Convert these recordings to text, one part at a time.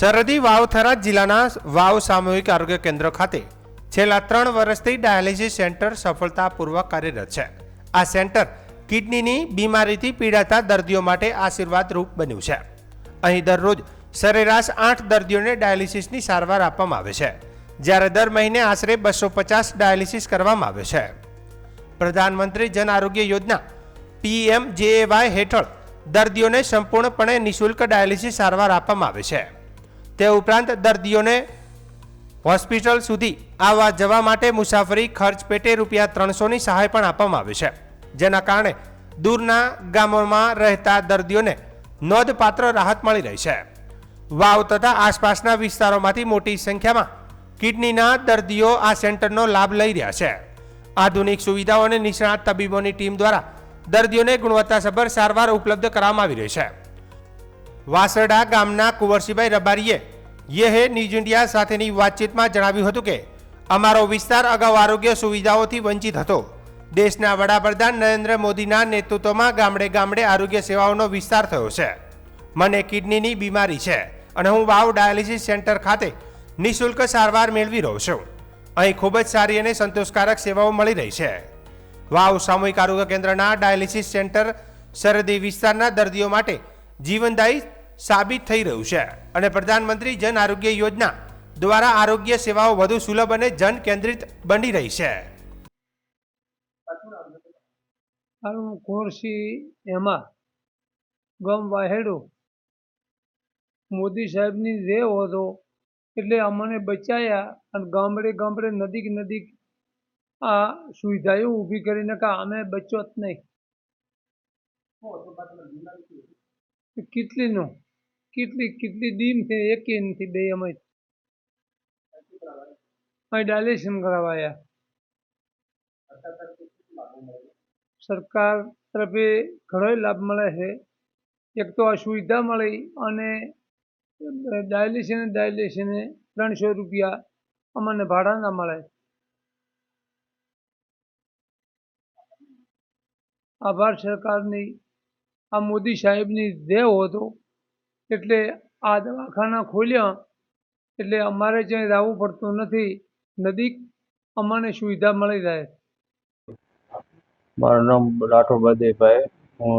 સરહદી વાવ-થરાદ જિલ્લાના વાવ સામૂહિક આરોગ્ય કેન્દ્ર ખાતે છેલ્લા 3 વર્ષથી ડાયાલિસિસ સેન્ટર સફળતાપૂર્વક કાર્યરત છે। આ સેન્ટર કિડનીની બીમારીથી પીડાતા દર્દીઓ માટે આશીર્વાદરૂપ બન્યું છે। અહીં દરરોજ સરેરાશ 8 દર્દીઓને ડાયાલિસિસની સારવાર આપવામાં આવે છે, જ્યારે દર મહિને આશરે 250 ડાયાલિસિસ કરવામાં આવે છે। પ્રધાનમંત્રી જન આરોગ્ય યોજના PMJAY હેઠળ દર્દીઓને સંપૂર્ણપણે નિઃશુલ્ક ડાયાલિસિસ સારવાર આપવામાં આવે છે। તે ઉપરાંત દર્દીઓને હોસ્પિટલ સુધી આવવા જવા માટે મુસાફરી ખર્ચ પેટે ₹300ની સહાય પણ આપવામાં આવે છે, જેના કારણે દૂરના ગામોમાં રહેતા દર્દીઓને નોંધપાત્ર રાહત મળી રહી છે। વાવ તથા આસપાસના વિસ્તારોમાંથી મોટી સંખ્યામાં કિડનીના દર્દીઓ આ સેન્ટરનો લાભ લઈ રહ્યા છે। આધુનિક સુવિધાઓ અને નિષ્ણાત તબીબોની ટીમ દ્વારા દર્દીઓને ગુણવત્તાસભર સારવાર ઉપલબ્ધ કરાવવામાં આવી રહી છે। વાસરડા ગામના કુંવરસિંહભાઈ રબારીએ યે ન્યૂઝ ઇન્ડિયા સાથેની વાતચીતમાં જણાવ્યું હતું કે અમારો વિસ્તાર અગાઉ આરોગ્ય સુવિધાઓથી વંચિત હતો। દેશના વડાપ્રધાન નરેન્દ્ર મોદીના નેતૃત્વમાં ગામડે ગામડે આરોગ્ય સેવાઓનો વિસ્તાર થયો છે। મને કિડનીની બીમારી છે અને હું વાવ ડાયાલિસિસ સેન્ટર ખાતે નિઃશુલ્ક સારવાર મેળવી રહ્યો છું। અહીં ખૂબ જ સારી અને સંતોષકારક સેવાઓ મળી રહી છે। વાવ સામૂહિક આરોગ્ય કેન્દ્રના ડાયાલિસિસ સેન્ટર સરહદી વિસ્તારના દર્દીઓ માટે જીવનદાયી સાબિત થઈ રહ્યું છે અને પ્રધાનમંત્રી જન આરોગ્ય યોજના દ્વારા આરોગ્ય સેવાઓ વધુ સુલભ અને જન કેન્દ્રિત બની રહી છે। એમાં ગામ વાહેડો મોદી સાહેબની રેવ હતો એટલે અમને બચાયા અને ગામડે ગામડે નજીક નજીક આ સુવિધાઓ ઊભી કરીને કે અમે બચો જ નહીં। કેટલીનો કેટલી દીમ છે એક નથી બે અમે ડાયાલિસિસ કરાવાયા। સરકાર તરફે ઘણો લાભ મળે છે। એક તો આ સુવિધા મળી અને ડાયાલિસિસને ₹300 અમને ભાડાના મળે। આભાર સરકારની, આ મોદી સાહેબની દેવ હતો એટલે આ દવાખાના ખોલ્યા એટલે અમારે ક્યાંય જવું પડતું નથી, નજીક અમને સુવિધા મળી રહે। મારું નામ રાઠોડ બળદેવભાઈ, હું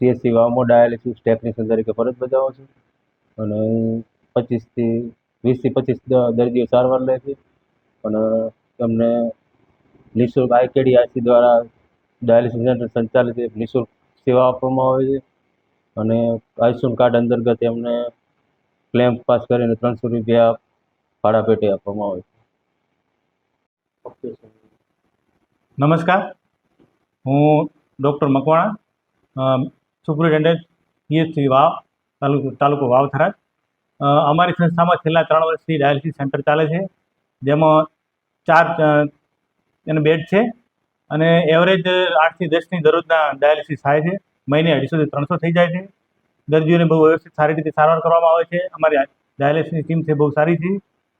CSC વાવમાં ડાયાલિસિસ ટેકનિશિયન તરીકે ફરજ બજાવું છું અને 20-25 દર્દીઓ સારવાર લે છે અને તેમને નિઃશુલ્ક IKDRC દ્વારા ડાયાલિસિસ સેન્ટર સંચાલિત નિઃશુલ્ક સેવા આપવામાં આવે છે અને આયુષ્યમાન કાર્ડ અંતર્ગત એમને ક્લેમ પાસ કરીને ₹300 ભાડા પેટે આપવામાં આવે છે। નમસ્કાર, હું ડૉક્ટર મકવાણા, સુપ્રિન્ટેન્ડન્ટ PHC વાવ તાલુકો વાવ-થરાદ। અમારી સંસ્થામાં છેલ્લા 3 વર્ષથી ડાયાલિસિસ સેન્ટર ચાલે છે, જેમાં 4 બેડ છે અને એવરેજ 8 થી 10ની દરરોજના ડાયાલિસિસ થાય છે। મહિને 250 થી 300 થઈ જાય છે। દર્દીઓને બહુ વ્યવસ્થિત સારી રીતે સારવાર કરવામાં આવે છે। અમારી ડાયાલિસિસની ટીમ છે બહુ સારી છે।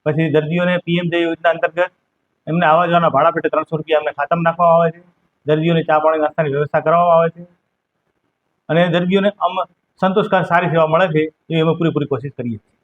પછી દર્દીઓને PMJAY યોજના અંતર્ગત એમને આવવા જવાના ભાડા પેટે ₹300 એમને ખાતામાં નાખવામાં આવે છે। દર્દીઓને ચા પાણી નાસ્તાની વ્યવસ્થા કરવામાં આવે છે અને દર્દીઓને સંતોષકારક સારી સેવા મળે છે, એ અમે પૂરેપૂરી કોશિશ કરીએ છીએ।